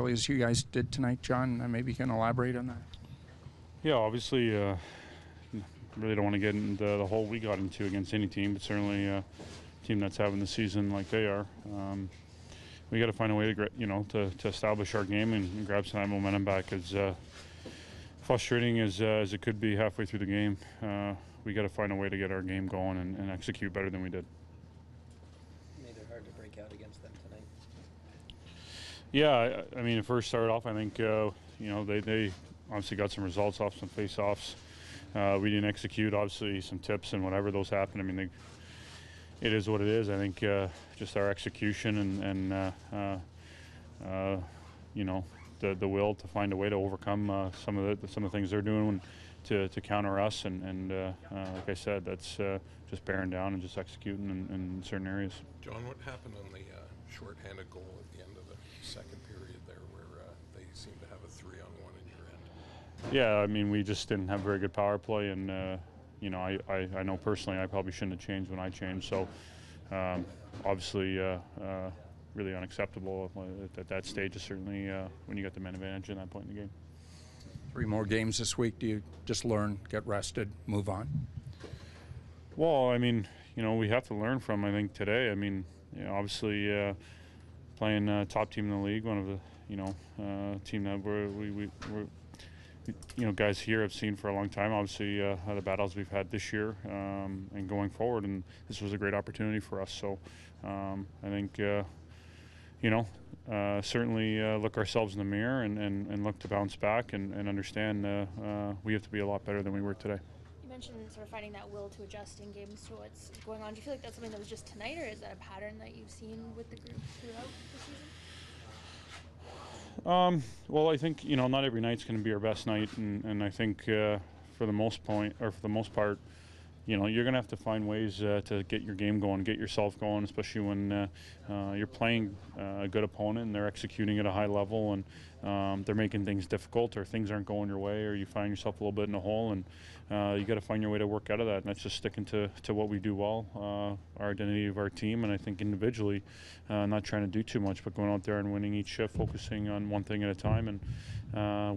as you guys did tonight, John. Maybe you can elaborate on that. Yeah, obviously, really don't want to get into the hole we got into against any team, but certainly a team that's having the season like they are. We got to find a way to establish our game and grab some of that momentum back. As frustrating as it could be halfway through the game, we got to find a way to get our game going and execute better than we did. Made it hard to break out against them tonight. Yeah, I mean, first started off, I think they obviously got some results off some face-offs. We didn't execute, obviously, some tips and whatever those happened. I mean, it is what it is. I think just our execution and the will to find a way to overcome some of the things they're doing to counter us. And like I said, that's just bearing down and just executing in certain areas. John, what happened on the shorthanded goal at the end of the second period there, where they seemed to have a 3-on-1 in your end? Yeah, I mean, we just didn't have very good power play, and I know personally I probably shouldn't have changed when I changed. So obviously, really unacceptable at that stage. Certainly when you got the man advantage in that point in the game. 3 more games this week. Do you just learn, get rested, move on? Well, I mean, we have to learn from, I think, today. I mean, obviously playing top team in the league, one of the team that we're guys here have seen for a long time. Obviously, the battles we've had this year and going forward, and this was a great opportunity for us. So I think certainly look ourselves in the mirror and look to bounce back and understand we have to be a lot better than we were today. You mentioned sort of finding that will to adjust in games to what's going on. Do you feel like that's something that was just tonight, or is that a pattern that you've seen with the group throughout the season? Well, I think not every night's going to be our best night, and I think for the most part, you're going to have to find ways to get your game going, get yourself going, especially when you're playing a good opponent and they're executing at a high level and they're making things difficult, or things aren't going your way, or you find yourself a little bit in a hole, and you got to find your way to work out of that. And that's just sticking to what we do well, our identity of our team, and I think individually, not trying to do too much, but going out there and winning each shift, focusing on one thing at a time, and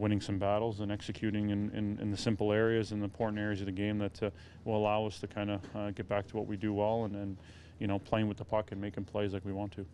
winning some battles and executing in the simple areas and the important areas of the game that will allow us to kind of get back to what we do well, and playing with the puck and making plays like we want to.